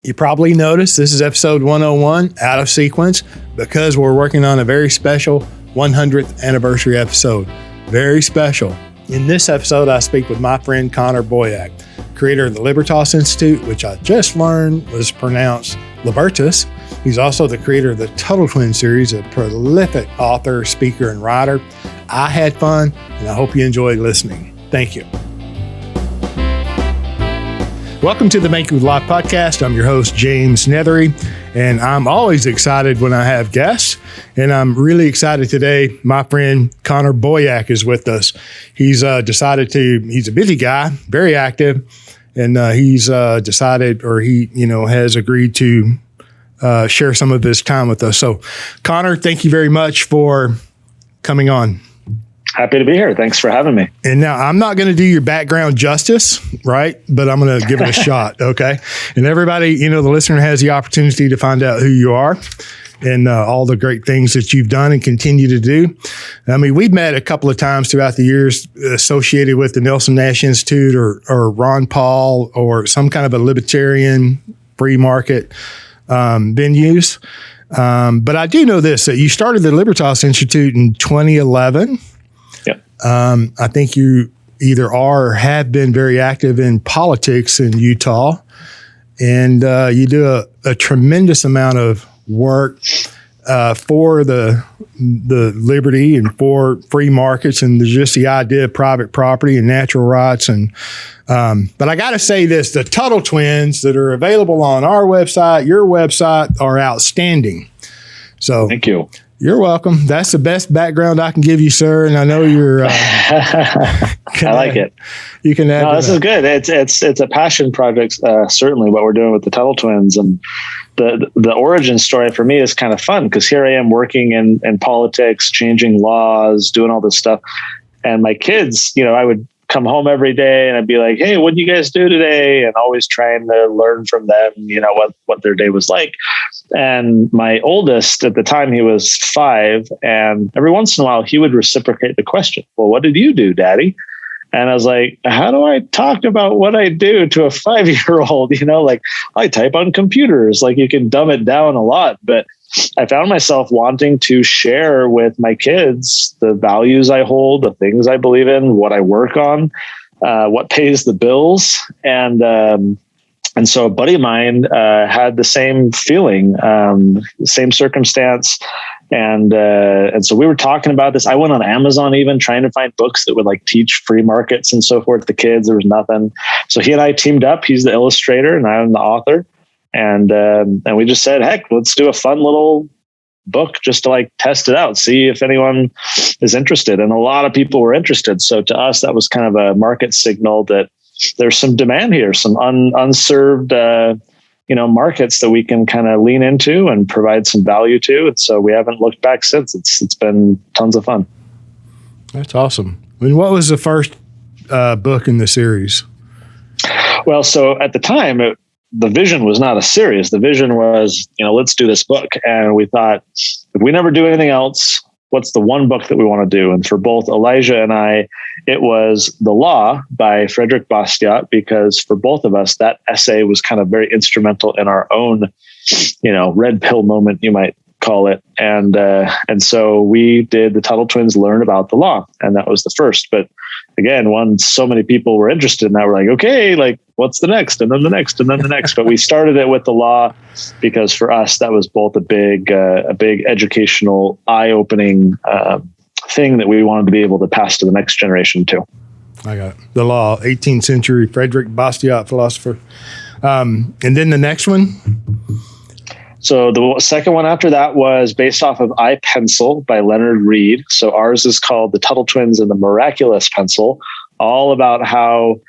You probably noticed this is episode 101 out of sequence because we're working on a very special 100th anniversary episode. Very special. In this episode, I speak with my friend Connor Boyack, creator of the Libertas Institute, which I just learned was pronounced Libertas. He's also the creator of the Tuttle Twins series, a prolific author, speaker, and writer. I had fun, and I hope you enjoyed listening. Thank you. Welcome to the Make With Life podcast. I'm your host, James Neathery, and I'm always excited when I have guests. And I'm really excited today. My friend Connor Boyack is with us. He's he's a busy guy, very active, and he's decided, or he, has agreed to share some of his time with us. So, Connor, thank you very much for coming on. Happy to be here. Thanks for having me. And now I'm not going to do your background justice, right? But I'm going to give it a shot. Okay. And everybody, the listener has the opportunity to find out who you are and all the great things that you've done and continue to do. I mean, we've met a couple of times throughout the years associated with the Nelson Nash Institute or Ron Paul or some kind of a libertarian free market venues. But I do know this, that you started the Libertas Institute in 2011. I think you either are or have been very active in politics in Utah, and you do a tremendous amount of work for the liberty and for free markets and just the idea of private property and natural rights. And but I got to say this: the Tuttle Twins that are available on our website, your website, are outstanding. So thank you. You're welcome. That's the best background I can give you, sir. And I know you're. I like it. You can add. No, this is good. It's a passion project. Certainly, what we're doing with the Tuttle Twins, and the origin story for me is kind of fun because here I am working in politics, changing laws, doing all this stuff, and my kids. I would come home every day and I'd be like, "Hey, what do you guys do today?" And always trying to learn from them. What their day was like. And my oldest at the time, he was 5. And every once in a while, he would reciprocate the question, "Well, what did you do, Daddy?" And I was like, how do I talk about what I do to a 5-year-old? I type on computers. Like, you can dumb it down a lot. But I found myself wanting to share with my kids the values I hold, the things I believe in, what I work on, what pays the bills. And so a buddy of mine had the same feeling, same circumstance. And so we were talking about this. I went on Amazon even trying to find books that would teach free markets and so forth to kids. There was nothing. So he and I teamed up. He's the illustrator and I'm the author. And we just said, heck, let's do a fun little book just to test it out, see if anyone is interested. And a lot of people were interested. So to us, that was kind of a market signal that there's some demand here, some unserved, markets that we can kind of lean into and provide some value to. And so we haven't looked back since. It's been tons of fun. That's awesome. I mean, what was the first book in the series? Well, so at the time, the vision was not a series. The vision was, let's do this book. And we thought, if we never do anything else, what's the one book that we want to do? And for both Elijah and I, it was The Law by Frederick Bastiat, because for both of us, that essay was kind of very instrumental in our own, red pill moment, you might call it. And so we did the Tuttle Twins Learn About the Law. And that was the first. But again, once so many people were interested in that, we're like, okay, what's the next? And then the next, and then the next. But we started it with the law because for us, that was both a big educational, eye-opening thing that we wanted to be able to pass to the next generation too. I got it. The Law, 18th century Frederick Bastiat philosopher. And then the next one? So the second one after that was based off of I Pencil by Leonard Reed. So ours is called The Tuttle Twins and the Miraculous Pencil, all about how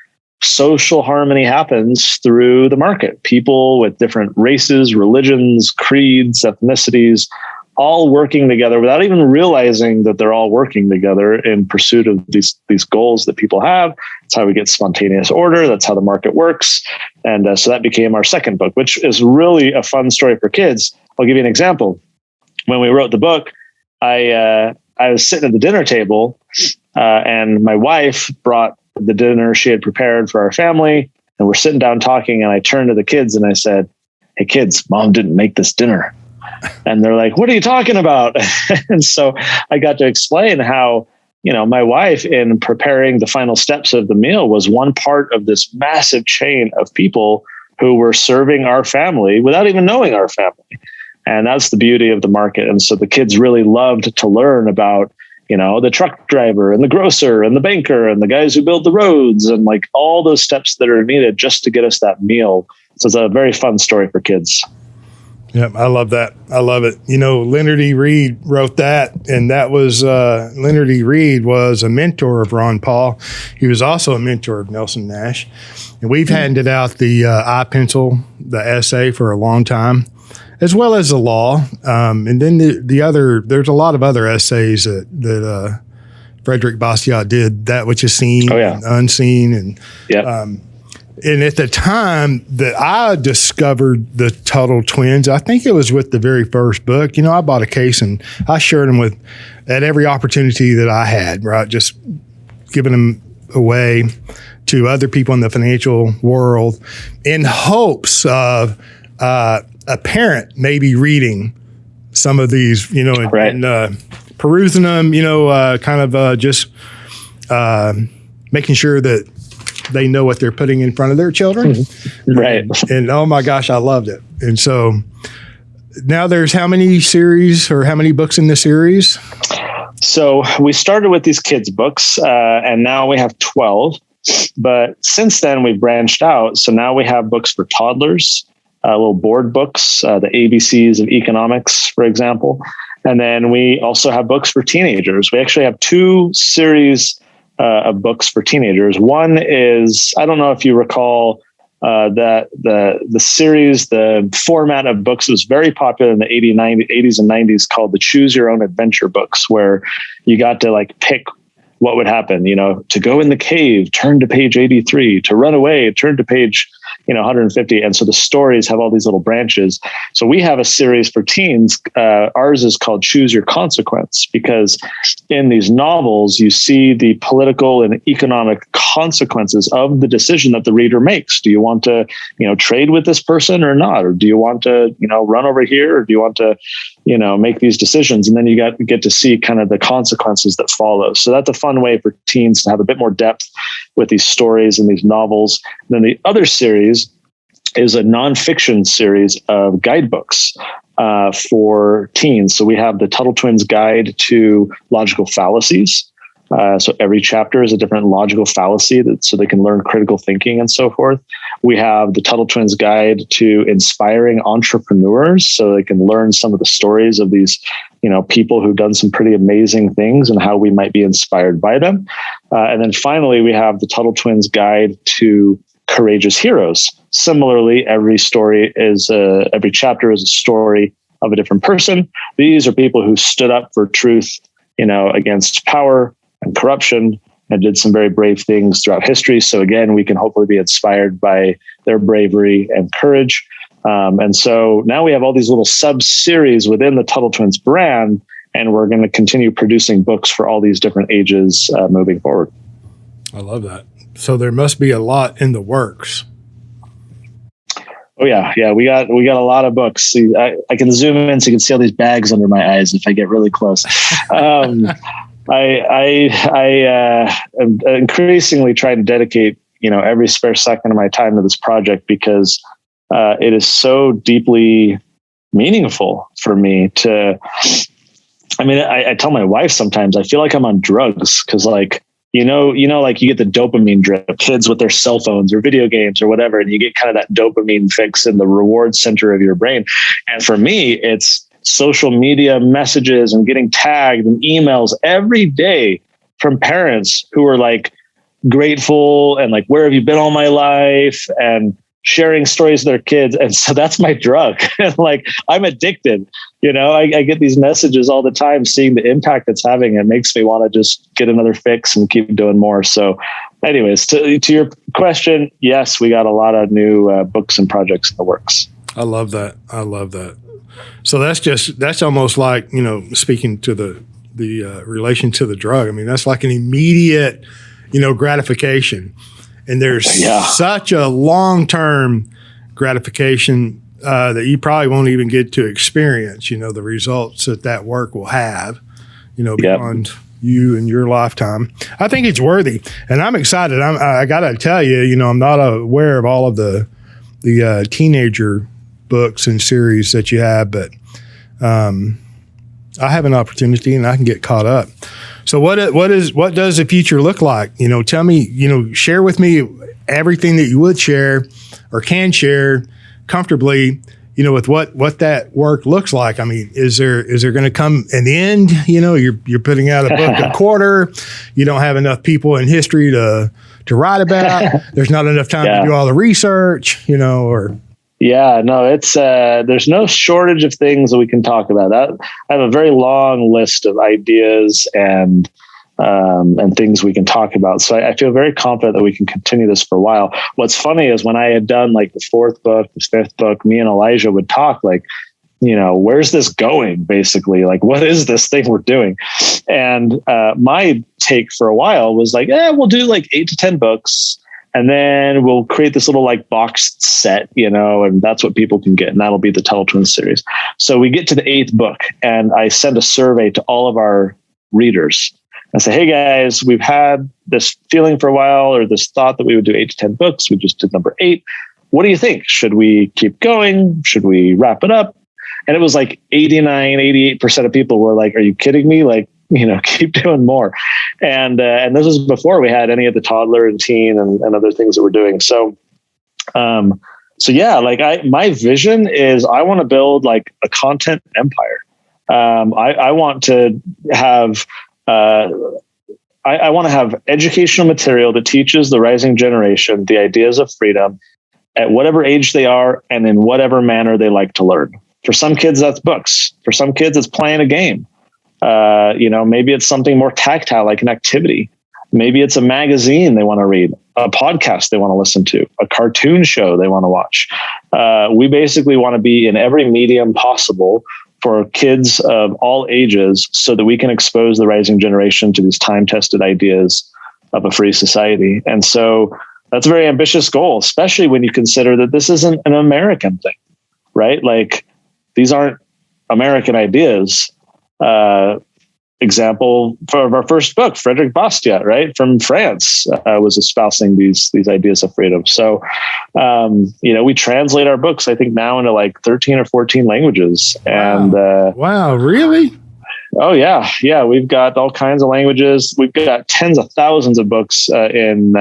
social harmony happens through the market. People with different races, religions, creeds, ethnicities, all working together without even realizing that they're all working together in pursuit of these goals that people have. That's how we get spontaneous order. That's how the market works. And so that became our second book, which is really a fun story for kids. I'll give you an example. When we wrote the book, I was sitting at the dinner table and my wife brought the dinner she had prepared for our family. And we're sitting down talking, and I turned to the kids and I said, hey kids, mom didn't make this dinner. And they're like, what are you talking about? And so I got to explain how, my wife, in preparing the final steps of the meal, was one part of this massive chain of people who were serving our family without even knowing our family. And that's the beauty of the market. And so the kids really loved to learn about, the truck driver and the grocer and the banker and the guys who build the roads and like all those steps that are needed just to get us that meal. So it's a very fun story for kids. Yep, I love that. I love it. Leonard E. Reed wrote that, and that was Leonard E. Reed was a mentor of Ron Paul. He was also a mentor of Nelson Nash. And we've handed out the I-pencil, the essay, for a long time, as well as the law. And then there's a lot of other essays that Frederick Bastiat did, that which is seen, and unseen. And and at the time that I discovered the Tuttle Twins, I think it was with the very first book. I bought a case and I shared them at every opportunity that I had, right? Just giving them away to other people in the financial world in hopes of a parent maybe reading some of these, and perusing them, just making sure that they know what they're putting in front of their children. Right. And oh my gosh, I loved it. And so now there's how many books in the series? So we started with these kids' books, and now we have 12. But since then, we've branched out. So now we have books for toddlers, little board books, the ABCs of economics, for example. And then we also have books for teenagers. We actually have 2 series of books for teenagers. One is, I don't know if you recall, that the series, the format of books was very popular in the 80s and 90s, called the Choose Your Own Adventure books, where you got to like pick what would happen, to go in the cave, turn to page 83, to run away, turn to page 150. And so the stories have all these little branches. So we have a series for teens. Ours is called Choose Your Consequence, because in these novels, you see the political and economic consequences of the decision that the reader makes. Do you want to, trade with this person or not? Or do you want to, run over here? Or do you want to, make these decisions? And then you get to see kind of the consequences that follow. So that's a fun way for teens to have a bit more depth with these stories and these novels. And then the other series is a nonfiction series of guidebooks for teens. So we have the Tuttle Twins Guide to Logical Fallacies. So every chapter is a different logical fallacy so they can learn critical thinking and so forth. We have the Tuttle Twins Guide to Inspiring Entrepreneurs, so they can learn some of the stories of these, people who've done some pretty amazing things and how we might be inspired by them. And then finally, we have the Tuttle Twins Guide to Courageous Heroes. Similarly, every chapter is a story of a different person. These are people who stood up for truth, against power and corruption, and did some very brave things throughout history. So again, we can hopefully be inspired by their bravery and courage. And so now we have all these little sub-series within the Tuttle Twins brand, and we're going to continue producing books for all these different ages moving forward. I love that. So there must be a lot in the works. Oh yeah. Yeah. We got a lot of books. See, I can zoom in so you can see all these bags under my eyes if I get really close. I am increasingly trying to dedicate, every spare second of my time to this project, because it is so deeply meaningful for me I tell my wife sometimes I feel like I'm on drugs, because like, like you get the dopamine drip, kids with their cell phones or video games or whatever, and you get kind of that dopamine fix in the reward center of your brain. And for me, it's social media messages and getting tagged and emails every day from parents who are like grateful and like, where have you been all my life? And sharing stories of their kids. And so that's my drug. Like, I'm addicted. I get these messages all the time, seeing the impact it's having. It makes me want to just get another fix and keep doing more. So anyways, to your question, yes, we got a lot of new books and projects in the works. I love that. So that's almost like, speaking to the relation to the drug. I mean, that's like an immediate, gratification. And there's such a long-term gratification that you probably won't even get to experience, the results that work will have, beyond you and your lifetime. I think it's worthy, and I'm excited. I got to tell you, I'm not aware of all of the teenager books and series that you have, but I have an opportunity and I can get caught up. So what does the future look like? Tell me, share with me everything that you would share or can share comfortably, with what that work looks like. I mean, is there going to come an end? You're putting out a book a quarter. You don't have enough people in history to write about. There's not enough time to do all the research, or. Yeah, no, it's there's no shortage of things that we can talk about. I have a very long list of ideas and things we can talk about. So I feel very confident that we can continue this for a while. What's funny is when I had done like the fourth book, the fifth book, me and Elijah would talk like, where's this going? Basically, like, what is this thing we're doing? And my take for a while was like, we'll do like 8 to 10 books. And then we'll create this little like boxed set, and that's what people can get. And that'll be the Tuttle Twins series. So we get to the 8th book and I send a survey to all of our readers. I say, hey guys, we've had this feeling for a while, or this thought that we would do 8 to 10 books. We just did number 8. What do you think? Should we keep going? Should we wrap it up? And it was like 88% of people were like, are you kidding me? Like, keep doing more. And this was before we had any of the toddler and teen and other things that we're doing. So, my vision is I want to build like a content empire. I want to have, I want to have educational material that teaches the rising generation the ideas of freedom at whatever age they are and in whatever manner they like to learn. For some kids, that's books. For some kids, it's playing a game. Maybe it's something more tactile, like an activity. Maybe it's a magazine they want to read, a podcast they want to listen to, a cartoon show they want to watch. We basically want to be in every medium possible for kids of all ages so that we can expose the rising generation to these time-tested ideas of a free society. And so that's a very ambitious goal, especially when you consider that this isn't an American thing, right? Like, these aren't American ideas. Example for our first book, Frederick Bastiat, right, from France, was espousing these ideas of freedom. So, we translate our books, I think now into like 13 or 14 languages. And wow, really? Oh yeah, yeah. We've got all kinds of languages. We've got tens of thousands of books in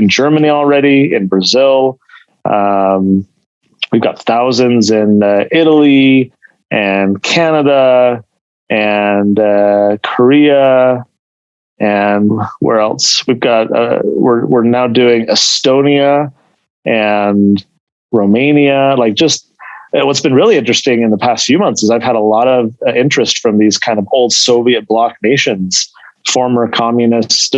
Germany already, in Brazil. We've got thousands in Italy and Canada and Korea, and where else? We've got we're now doing Estonia and Romania. Like, just what's been really interesting in the past few months is I've had a lot of interest from these kind of old Soviet bloc nations, former communist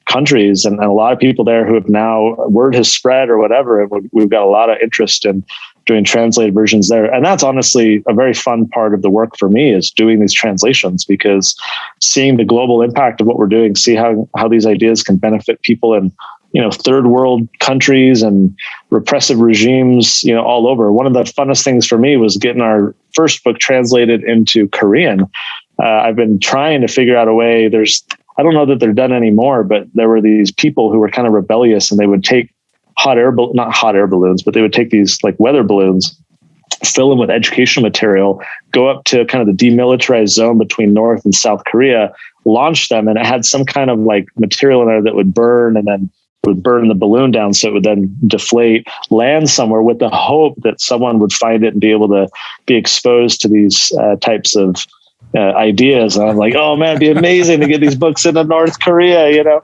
countries, and a lot of people there who have now, word has spread or whatever. And we've got a lot of interest in doing translated versions there. And that's honestly a very fun part of the work for me, is doing these translations, because seeing the global impact of what we're doing, see how these ideas can benefit people in, third world countries and repressive regimes, all over. One of the funnest things for me was getting our first book translated into Korean. I've been trying to figure out a way. I don't know that they're done anymore, but there were these people who were kind of rebellious, and they would take not hot air balloons, but they would take these like weather balloons, fill them with educational material, go up to kind of the demilitarized zone between North and South Korea, launch them, and it had some kind of like material in there that would burn, and then would burn the balloon down, so it would then deflate, land somewhere, with the hope that someone would find it and be able to be exposed to these types of ideas. And I'm like, oh man, it'd be amazing to get these books into North Korea,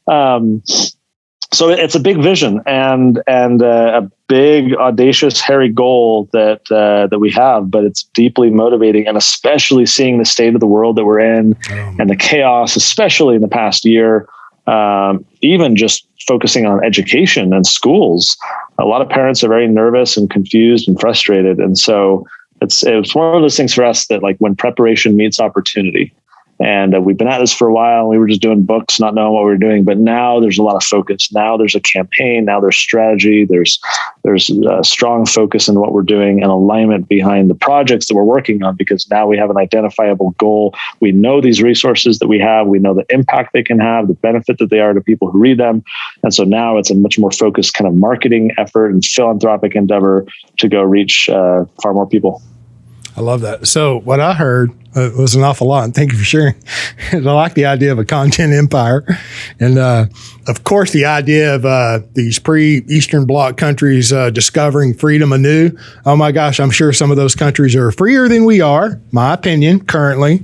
So it's a big vision and a big, audacious, hairy goal that we have, but it's deeply motivating, and especially seeing the state of the world that we're in and the chaos, especially in the past year, even just focusing on education and schools. A lot of parents are very nervous and confused and frustrated. And so it's one of those things for us that, like, when preparation meets opportunity, And we've been at this for a while. We were just doing books, not knowing what we were doing. But now there's a lot of focus. Now there's a campaign. Now there's strategy. There's a strong focus in what we're doing and alignment behind the projects that we're working on, because now we have an identifiable goal. We know these resources that we have. We know the impact they can have, the benefit that they are to people who read them. And so now it's a much more focused kind of marketing effort and philanthropic endeavor to go reach far more people. I love that. So what I heard was an awful lot, and thank you for sharing. I like the idea of a content empire. And of course, the idea of these pre-Eastern Bloc countries discovering freedom anew. Oh my gosh, I'm sure some of those countries are freer than we are, my opinion, currently.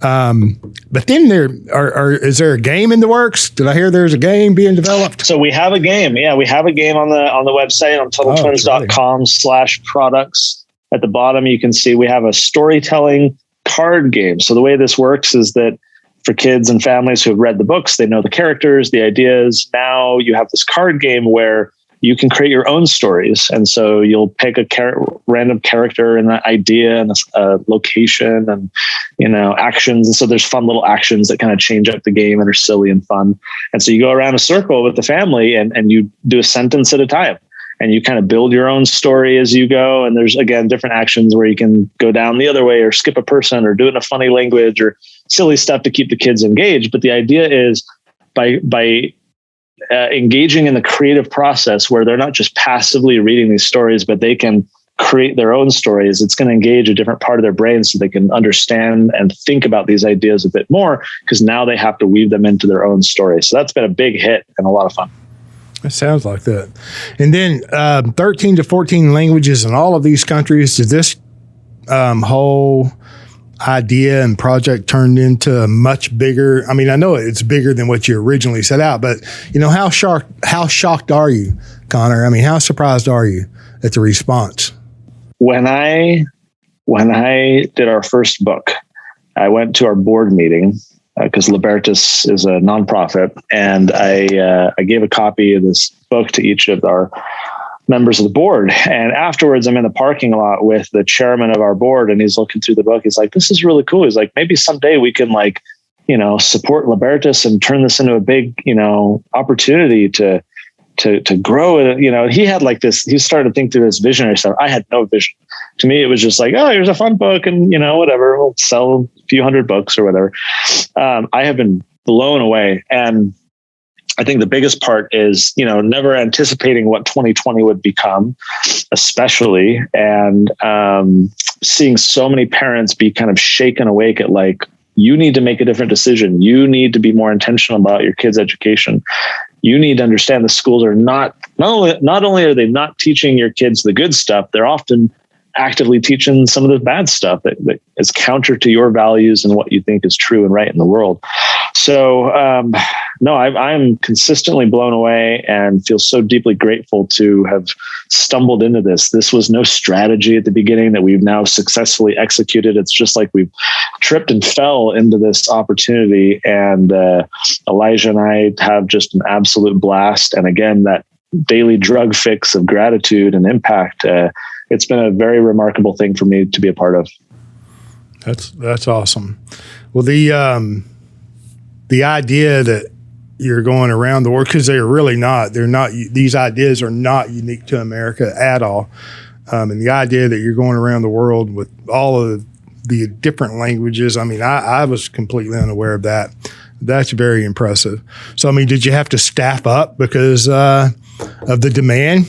But then is there a game in the works? Did I hear there's a game being developed? So we have a game. Yeah, we have a game on the website on TuttleTwins.com/products. At the bottom, you can see we have a storytelling card game. So the way this works is that for kids and families who have read the books, they know the characters, the ideas. Now you have this card game where you can create your own stories. And so you'll pick a random character and an idea and a location and, actions. And so there's fun little actions that kind of change up the game and are silly and fun. And so you go around a circle with the family and you do a sentence at a time. And you kind of build your own story as you go. And there's, again, different actions where you can go down the other way or skip a person or do it in a funny language or silly stuff to keep the kids engaged. But the idea is by engaging in the creative process where they're not just passively reading these stories, but they can create their own stories, it's going to engage a different part of their brain so they can understand and think about these ideas a bit more, because now they have to weave them into their own story. So that's been a big hit and a lot of fun. It sounds like that. And then 13 to 14 languages in all of these countries. Did this whole idea and project turned into a much bigger? I mean, I know it's bigger than what you originally set out, but how shocked are you, Connor? I mean, how surprised are you at the response? When I did our first book, I went to our board meeting, because Libertas is a nonprofit, and I gave a copy of this book to each of our members of the board. And afterwards, I'm in the parking lot with the chairman of our board, and he's looking through the book. He's like, "This is really cool." He's like, "Maybe someday we can support Libertas and turn this into a big opportunity to grow." He had like this. He started to think through this visionary stuff. I had no vision. To me, it was just like, oh, here's a fun book, and whatever, we'll sell a few hundred books or whatever. I have been blown away, and I think the biggest part is never anticipating what 2020 would become, especially, and seeing so many parents be kind of shaken awake at like, you need to make a different decision. You need to be more intentional about your kids' education. You need to understand the schools are not only are they not teaching your kids the good stuff, they're often actively teaching some of the bad stuff that is counter to your values and what you think is true and right in the world. So, I'm consistently blown away and feel so deeply grateful to have stumbled into this. This was no strategy at the beginning that we've now successfully executed. It's just like we've tripped and fell into this opportunity. And Elijah and I have just an absolute blast. And again, that daily drug fix of gratitude and impact, it's been a very remarkable thing for me to be a part of. That's awesome. Well, the idea that you're going around the world, because they're not, these ideas are not unique to America at all. And the idea that you're going around the world with all of the different languages, I mean, I was completely unaware of that. That's very impressive. So, I mean, did you have to staff up because of the demand?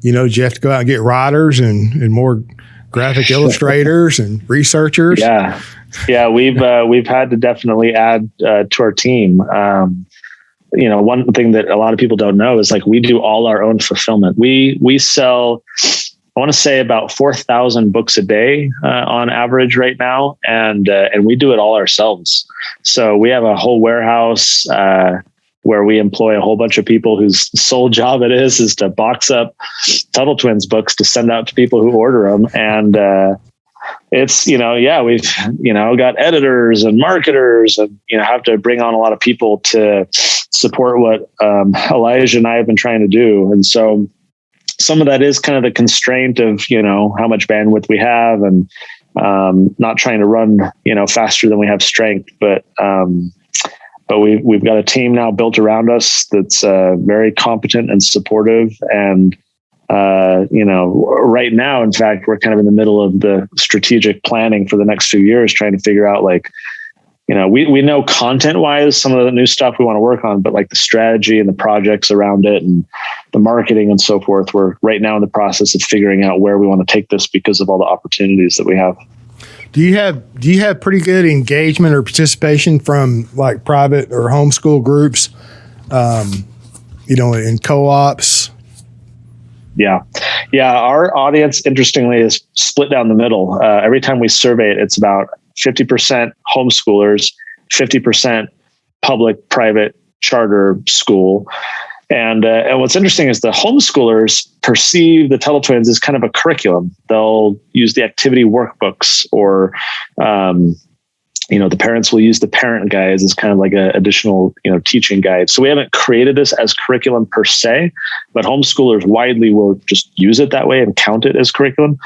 Did you have to go out and get writers and more graphic illustrators and researchers? Yeah, we've had to definitely add to our team. One thing that a lot of people don't know is like we do all our own fulfillment. We sell, I want to say about 4,000 books a day on average right now, and we do it all ourselves. So we have a whole warehouse where we employ a whole bunch of people whose sole job it is to box up Tuttle Twins books to send out to people who order them. And it's, we've, got editors and marketers and, have to bring on a lot of people to support what Elijah and I have been trying to do. And so some of that is kind of the constraint of, how much bandwidth we have. And not trying to run, faster than we have strength, but we've got a team now built around us that's very competent and supportive. And, right now, in fact, we're kind of in the middle of the strategic planning for the next few years, trying to figure out we know content wise, some of the new stuff we want to work on, but like the strategy and the projects around it and the marketing and so forth, we're right now in the process of figuring out where we want to take this because of all the opportunities that we have. Do you have pretty good engagement or participation from like private or homeschool groups, in co-ops? Yeah. Our audience, interestingly, is split down the middle. Every time we survey it, it's about 50% homeschoolers, 50% public, private, charter school. And what's interesting is the homeschoolers perceive the Tuttle Twins as kind of a curriculum. They'll use the activity workbooks, or the parents will use the parent guides as kind of like an additional teaching guide. So we haven't created this as curriculum per se, but homeschoolers widely will just use it that way and count it as curriculum.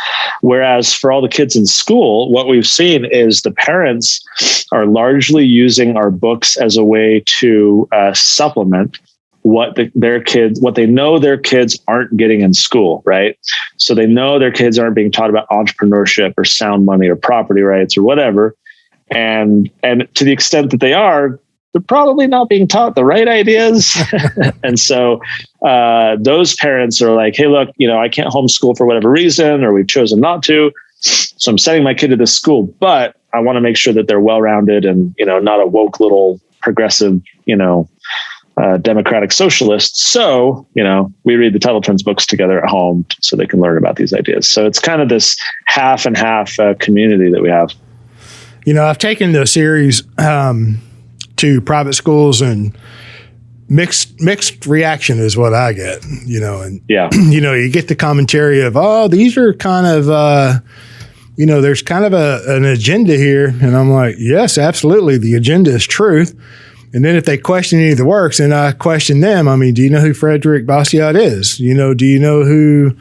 Whereas for all the kids in school, what we've seen is the parents are largely using our books as a way to supplement what they know their kids aren't getting in school, right? So they know their kids aren't being taught about entrepreneurship or sound money or property rights or whatever. And to the extent that they are, they're probably not being taught the right ideas. And so those parents are like, hey, look, I can't homeschool for whatever reason, or we've chosen not to. So I'm sending my kid to this school, but I want to make sure that they're well-rounded and, not a woke little progressive, democratic socialist. So, we read the Tuttle Twins books together at home so they can learn about these ideas. So it's kind of this half and half community that we have. I've taken the series to private schools, and mixed reaction is what I get, and you get the commentary of, oh, these are kind of, there's kind of an agenda here. And I'm like, yes, absolutely. The agenda is truth. And then if they question any of the works, and I question them, I mean, do you know who Frederick Bastiat is? Do you know who,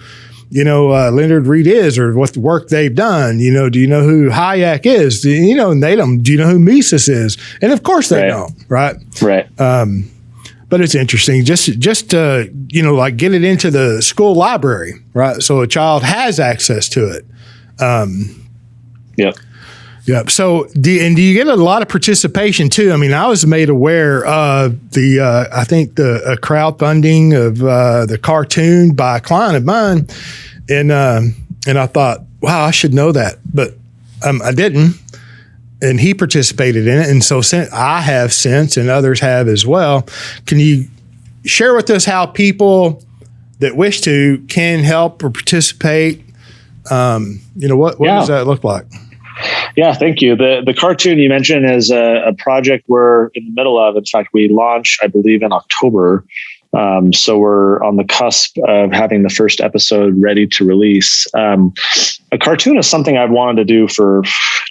Leonard Reed is, or what the work they've done? Do you know who Hayek is? And they don't. Do you know who Mises is? And of course they don't, right? Right. But it's interesting, just like get it into the school library, right? So a child has access to it. Yep. Yep. So, do you get a lot of participation too? I mean, I was made aware of the crowdfunding of the cartoon by a client of mine, and I thought, wow, I should know that, but I didn't. And he participated in it, and so I have since, and others have as well. Can you share with us how people that wish to can help or participate? What does that look like? Yeah, thank you. The cartoon you mentioned is a project we're in the middle of. In fact, we launch, I believe, in October. So we're on the cusp of having the first episode ready to release. A cartoon is something I've wanted to do for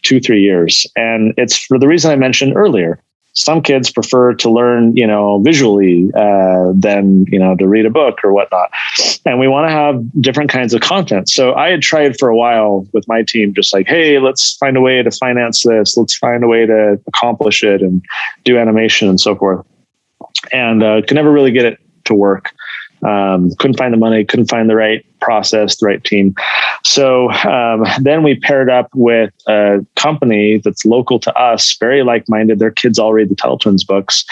2-3 years. And it's for the reason I mentioned earlier. Some kids prefer to learn, visually than, to read a book or whatnot. And we want to have different kinds of content. So I had tried for a while with my team, just like, hey, let's find a way to finance this. Let's find a way to accomplish it and do animation and so forth. And could never really get it to work. Couldn't find the money, couldn't find the right process, the right team. So then we paired up with a company that's local to us, very like-minded. Their kids all read the Tuttle Twins books,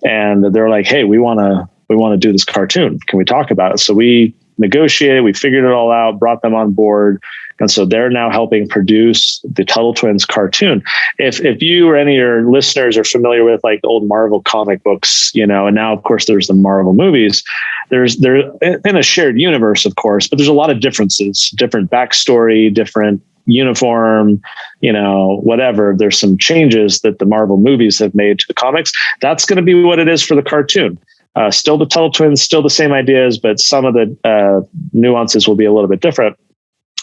and they're like, "Hey, we want to do this cartoon. Can we talk about it?" So we negotiated, we figured it all out, brought them on board. And so they're now helping produce the Tuttle Twins cartoon. If you or any of your listeners are familiar with like old Marvel comic books, and now of course there's the Marvel movies, they're in a shared universe, of course, but there's a lot of differences, different backstory, different uniform, whatever. There's some changes that the Marvel movies have made to the comics. That's going to be what it is for the cartoon. Still the Tuttle Twins, still the same ideas, but some of the nuances will be a little bit different,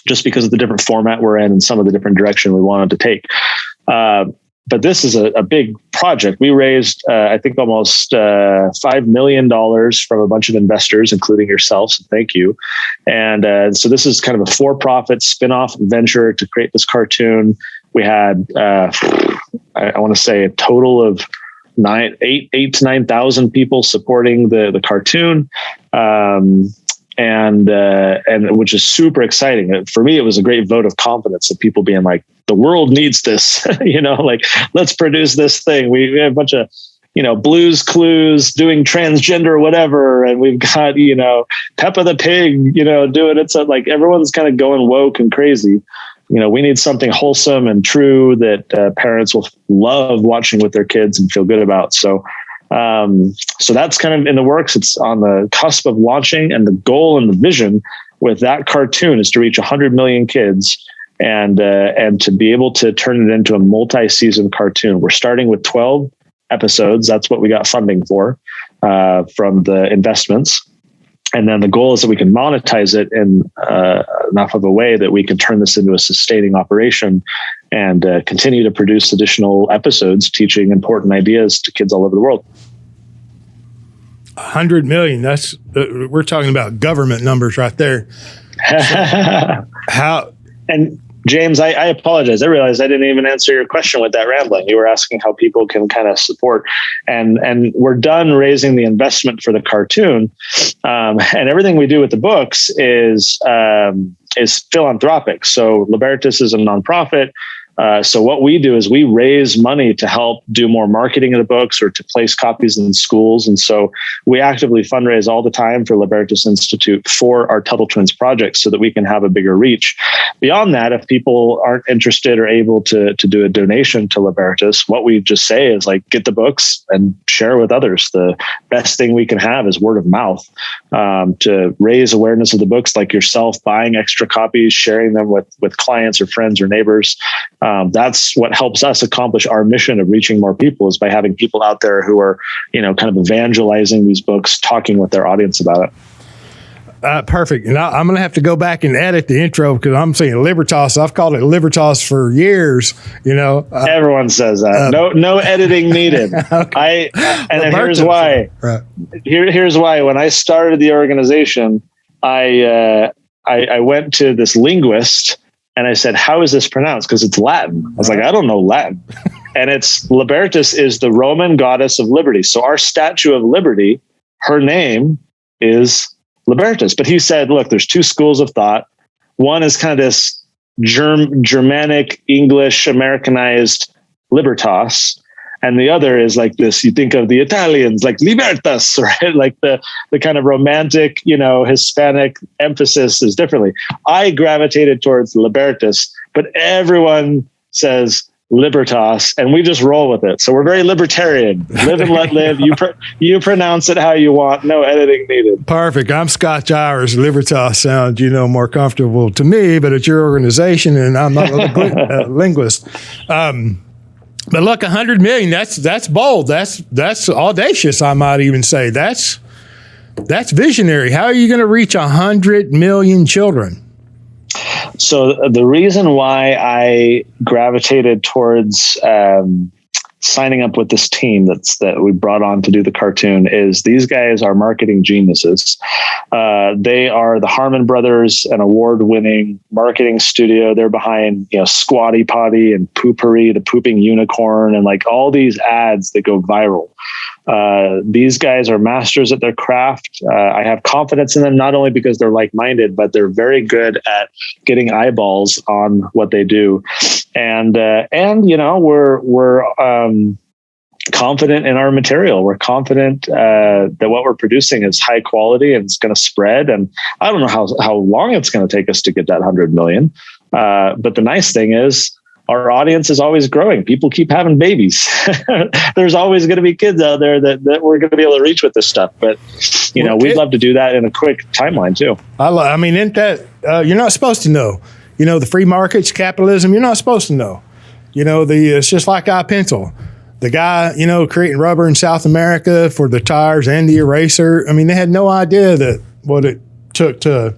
just because of the different format we're in and some of the different direction we wanted to take. But this is a big project. We raised, I think, almost $5 million from a bunch of investors, including yourself. So thank you. And so this is kind of a for-profit spin-off venture to create this cartoon. We had, I want to say, a total of 8,000 to 9,000 people supporting the cartoon. And which is super exciting. For me, it was a great vote of confidence of people being like, the world needs this, like, let's produce this thing. We have a bunch of, Blues Clues doing transgender, whatever. And we've got, Peppa the Pig, doing it. So like everyone's kind of going woke and crazy. We need something wholesome and true that parents will love watching with their kids and feel good about. So that's kind of in the works. It's on the cusp of launching, and the goal and the vision with that cartoon is to reach 100 million kids and to be able to turn it into a multi-season cartoon. We're starting with 12 episodes. That's what we got funding for from the investments. And then the goal is that we can monetize it in enough of a way that we can turn this into a sustaining operation and continue to produce additional episodes teaching important ideas to kids all over the world. 100 million. That's we're talking about government numbers right there. So how? And James, I apologize. I realized I didn't even answer your question with that rambling. You were asking how people can kind of support, and we're done raising the investment for the cartoon, and everything we do with the books is philanthropic. So Libertas is a nonprofit. So what we do is we raise money to help do more marketing of the books or to place copies in schools. And so we actively fundraise all the time for Libertas Institute for our Tuttle Twins projects so that we can have a bigger reach. Beyond that, if people aren't interested or able to do a donation to Libertas, what we just say is like, get the books and share with others. The best thing we can have is word of mouth to raise awareness of the books, like yourself buying extra copies, sharing them with clients or friends or neighbors. That's what helps us accomplish our mission of reaching more people, is by having people out there who are, kind of evangelizing these books, talking with their audience about it. Perfect. And I'm going to have to go back and edit the intro because I'm saying Libertas. I've called it Libertas for years. Everyone says that. No editing needed. Okay. And here's why. Right. Here's why. When I started the organization, I went to this linguist. And I said, how is this pronounced? Because it's Latin. I was like, I don't know Latin. And Libertas is the Roman goddess of liberty. So our Statue of Liberty, her name is Libertas. But he said, look, there's two schools of thought. One is kind of this Germanic, English, Americanized Libertas. And the other is like this, you think of the Italians, like Libertas, right? Like the kind of romantic, Hispanic emphasis is differently. I gravitated towards Libertas, but everyone says Libertas, and we just roll with it. So we're very libertarian. Live and let live. You pronounce it how you want. No editing needed. Perfect. I'm Scotch-Irish. Libertas sounds, more comfortable to me, but it's your organization, and I'm not a linguist. But look, 100 million, that's bold. That's audacious, I might even say. That's visionary. How are you going to reach 100 million children? So the reason why I gravitated towards signing up with this team that we brought on to do the cartoon is these guys are marketing geniuses. They are the Harmon Brothers, an award-winning marketing studio. They're behind, Squatty Potty and Poopery, the pooping unicorn, and like all these ads that go viral. These guys are masters at their craft. I have confidence in them, not only because they're like-minded, but they're very good at getting eyeballs on what they do. And we're confident in our material. We're confident that what we're producing is high quality and it's going to spread. And I don't know how long it's going to take us to get that 100 million. But the nice thing is our audience is always growing. People keep having babies. There's always going to be kids out there that we're going to be able to reach with this stuff. But, we'd love to do that in a quick timeline too. Isn't that, you're not supposed to know. The free markets, capitalism, you're not supposed to know. It's just like iPencil. The guy, creating rubber in South America for the tires and the eraser. They had no idea that what it took to,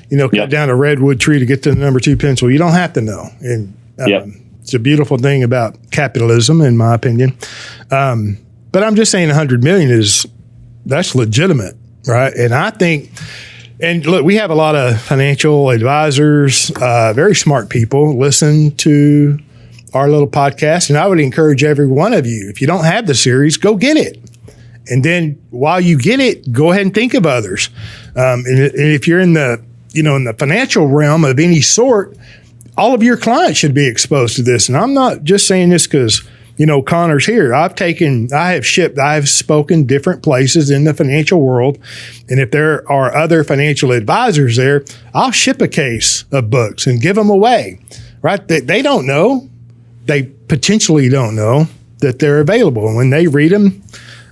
cut down a redwood tree to get to the number 2 pencil. You don't have to know. And It's a beautiful thing about capitalism, in my opinion. But I'm just saying 100 million that's legitimate, right? And I think, and look, we have a lot of financial advisors, very smart people listen to our little podcast. And I would encourage every one of you, if you don't have the series, go get it. And then while you get it, go ahead and think of others. And if you're in the financial realm of any sort, all of your clients should be exposed to this. And I'm not just saying this because, Connor's here. I have spoken different places in the financial world. And if there are other financial advisors there, I'll ship a case of books and give them away, right? They don't know. They potentially don't know that they're available. And when they read them,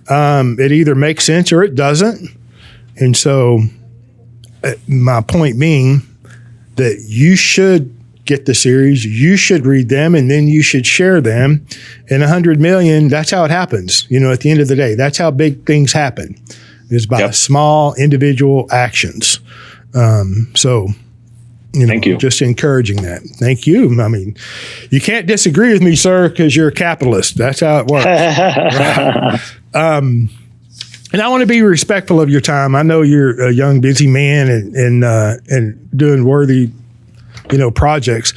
it either makes sense or it doesn't. And so my point being that you should get the series, you should read them, and then you should share them. And 100 million, that's how it happens. At the end of the day, that's how big things happen, is by small individual actions. Thank you. Just encouraging that. Thank you. I mean, you can't disagree with me, sir, because you're a capitalist. That's how it works. Right. And I want to be respectful of your time. I know you're a young, busy man and doing worthy, projects.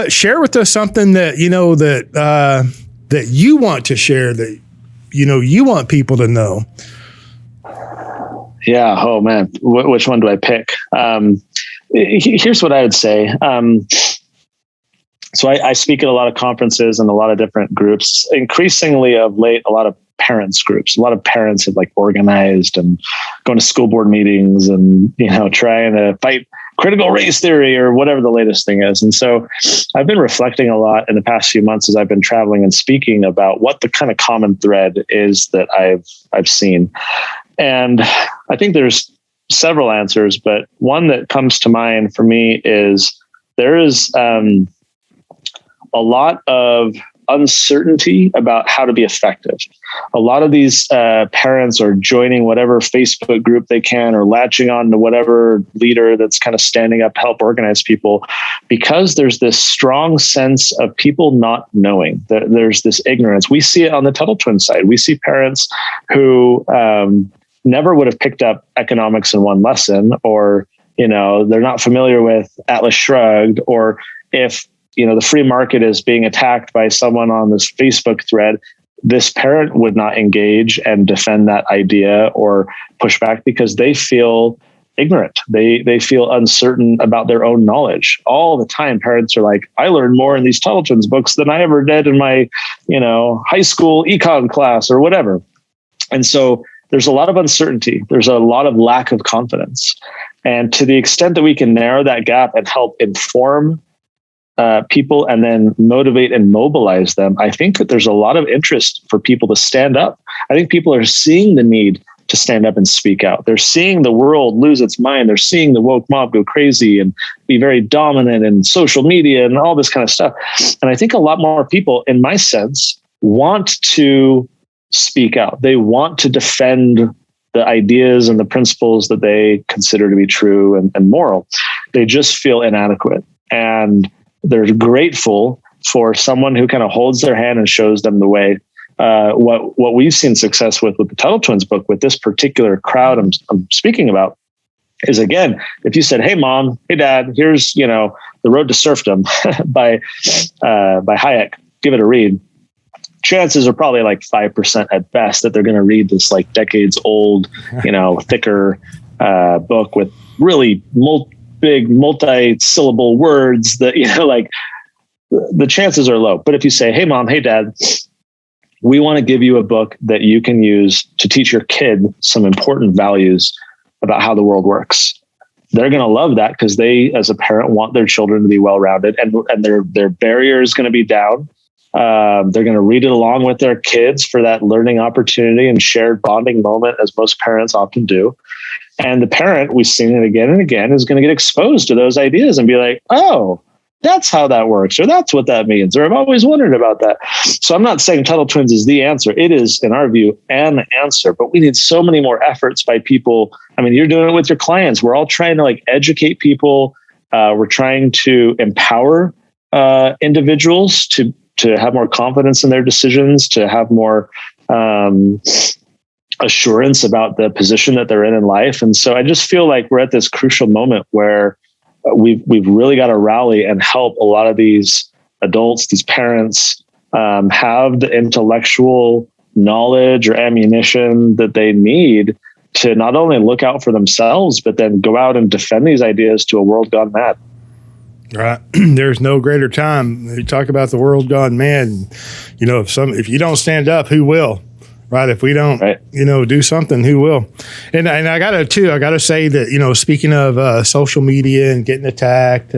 Share with us something that that you want to share, that you want people to know. Yeah. Oh man, which one do I pick? Here's what I would say. So I speak at a lot of conferences and a lot of different groups. Increasingly of late, a lot of parents groups. A lot of parents have organized and going to school board meetings and trying to fight critical race theory or whatever the latest thing is. And so I've been reflecting a lot in the past few months as I've been traveling and speaking about what the kind of common thread is that I've seen. And I think there's several answers, but one that comes to mind for me is there is a lot of uncertainty about how to be effective. A lot of these parents are joining whatever Facebook group they can or latching on to whatever leader that's kind of standing up to help organize people, because there's this strong sense of people not knowing. There's this ignorance. We see it on the Tuttle Twins side. We see parents who never would have picked up economics in one lesson, or they're not familiar with Atlas Shrugged, or if the free market is being attacked by someone on this Facebook thread, this parent would not engage and defend that idea or push back because they feel ignorant. They feel uncertain about their own knowledge. All the time, parents are like, I learned more in these Tuttle Twins books than I ever did in my, high school econ class or whatever. And so there's a lot of uncertainty. There's a lot of lack of confidence. And to the extent that we can narrow that gap and help inform people and then motivate and mobilize them, I think that there's a lot of interest for people to stand up. I think people are seeing the need to stand up and speak out. They're seeing the world lose its mind. They're seeing the woke mob go crazy and be very dominant in social media and all this kind of stuff. And I think a lot more people, in my sense, want to speak out. They want to defend the ideas and the principles that they consider to be true and moral. They just feel inadequate. And they're grateful for someone who kind of holds their hand and shows them the way. What we've seen success with the Tuttle Twins book, with this particular crowd I'm speaking about, is, again, if you said, hey mom, hey dad, here's The Road to Serfdom by Hayek, give it a read. Chances are probably 5% at best that they're going to read this decades old, thicker book with really big multi-syllable words that, the chances are low. But if you say, hey mom, hey dad, we want to give you a book that you can use to teach your kid some important values about how the world works, they're going to love that, because they, as a parent, want their children to be well-rounded, and their barrier is going to be down. They're going to read it along with their kids for that learning opportunity and shared bonding moment, as most parents often do. And the parent, we've seen it again and again, is going to get exposed to those ideas and be like, oh, that's how that works, or that's what that means, or I've always wondered about that. So I'm not saying Tuttle Twins is the answer. It is, in our view, an answer, but we need so many more efforts by people. I mean, you're doing it with your clients. We're all trying to educate people. We're trying to empower individuals to to have more confidence in their decisions, to have more assurance about the position that they're in life. And so I just feel like we're at this crucial moment where we've really got to rally and help a lot of these adults, these parents, have the intellectual knowledge or ammunition that they need to not only look out for themselves, but then go out and defend these ideas to a world gone mad. Right. There's no greater time. You talk about the world gone mad. You know, if you don't stand up, who will? Right. If we don't, do something, who will? And I gotta say that, speaking of social media and getting attacked,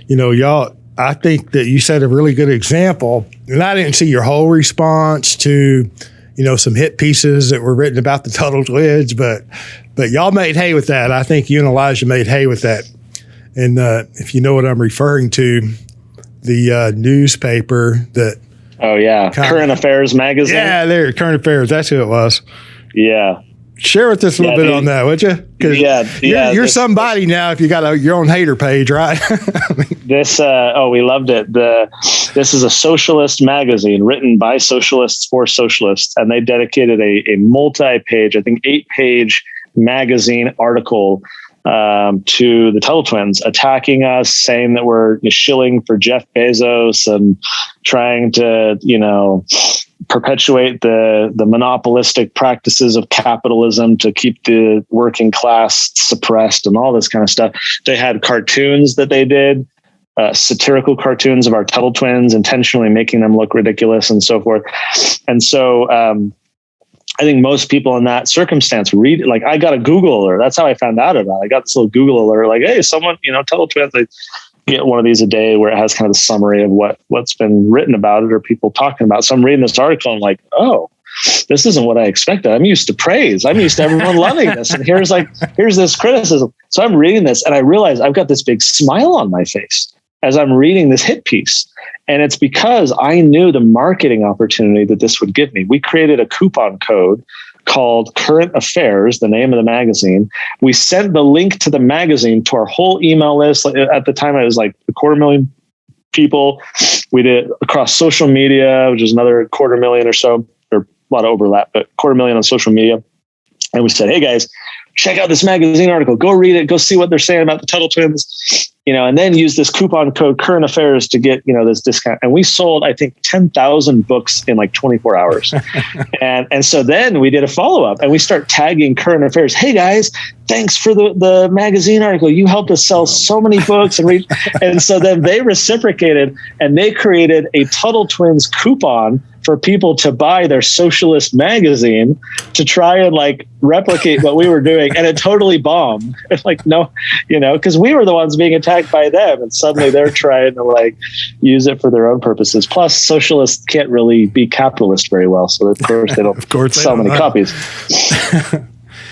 y'all, I think that you set a really good example. And I didn't see your whole response to, some hit pieces that were written about the Tuttle Twins, but y'all made hay with that. I think you and Elijah made hay with that. And if you know what I'm referring to, the newspaper that. Oh, yeah. Current Affairs magazine. Yeah, there, Current Affairs. That's who it was. Yeah. Share with us a little bit on that, would you? You're somebody now if you got your own hater page, right? We loved it. This is a socialist magazine written by socialists for socialists, and they dedicated a multi-page, I think 8-page magazine article to the Tuttle Twins, attacking us, saying that we're shilling for Jeff Bezos and trying to, perpetuate the monopolistic practices of capitalism to keep the working class suppressed and all this kind of stuff. They had cartoons that they did, satirical cartoons of our Tuttle Twins, intentionally making them look ridiculous and so forth. And so, I think most people in that circumstance read, like, I got a Google alert. That's how I found out about it. I got this little Google alert, like, hey, someone, Tuttle Twins, I get one of these a day where it has kind of the summary of what's been written about it or people talking about. So I'm reading this article and I'm like, oh, this isn't what I expected. I'm used to praise. I'm used to everyone loving this. And here's this criticism. So I'm reading this and I realize I've got this big smile on my face as I'm reading this hit piece. And it's because I knew the marketing opportunity that this would give me. We created a coupon code called Current Affairs, the name of the magazine. We sent the link to the magazine to our whole email list. At the time, it was like 250,000 people. We did across social media, which is another 250,000 or so, or a lot of overlap, but 250,000 on social media. And we said, hey guys, check out this magazine article. Go read it. Go see what they're saying about the Tuttle Twins. And then use this coupon code Current Affairs to get, this discount. And we sold, I think, 10,000 books in like 24 hours. and so then we did a follow-up and we start tagging Current Affairs. Hey guys, thanks for the magazine article. You helped us sell so many books. And so then they reciprocated and they created a Tuttle Twins coupon for people to buy their socialist magazine to try and replicate what we were doing. And it totally bombed. No, because we were the ones being attacked by them. And suddenly they're trying to use it for their own purposes. Plus socialists can't really be capitalist very well. So of course they don't sell many copies.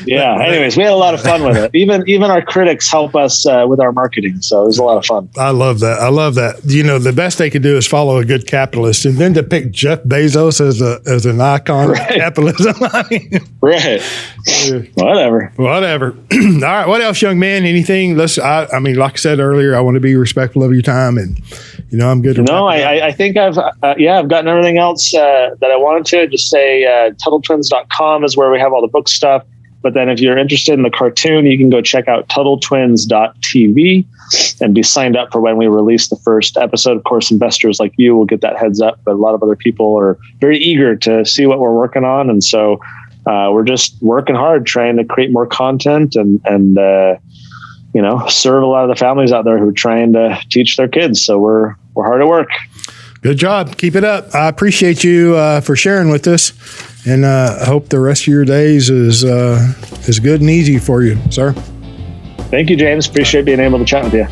Yeah. Anyways, we had a lot of fun with it. Even our critics help us with our marketing. So it was a lot of fun. I love that. The best they could do is follow a good capitalist, and then to pick Jeff Bezos as an icon of capitalism. Right. Whatever. All right. What else, young man? Anything? Like I said earlier, I want to be respectful of your time, and I'm good. I think I've gotten everything else that I wanted to. Just say TuttleTwins.com is where we have all the book stuff. But then if you're interested in the cartoon, you can go check out TuttleTwins.tv and be signed up for when we release the first episode. Of course, investors like you will get that heads up, but a lot of other people are very eager to see what we're working on. And so we're just working hard, trying to create more content and serve a lot of the families out there who are trying to teach their kids. So we're hard at work. Good job. Keep it up. I appreciate you for sharing with us. And I hope the rest of your days is good and easy for you, sir. Thank you, James. Appreciate being able to chat with you.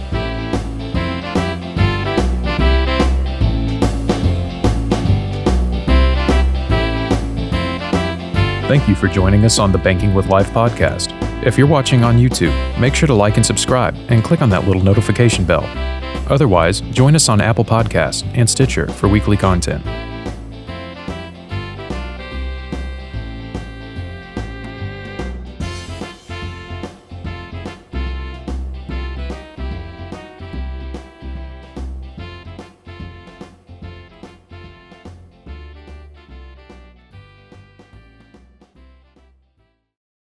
Thank you for joining us on the Banking with Life podcast. If you're watching on YouTube, make sure to like and subscribe and click on that little notification bell. Otherwise, join us on Apple Podcasts and Stitcher for weekly content.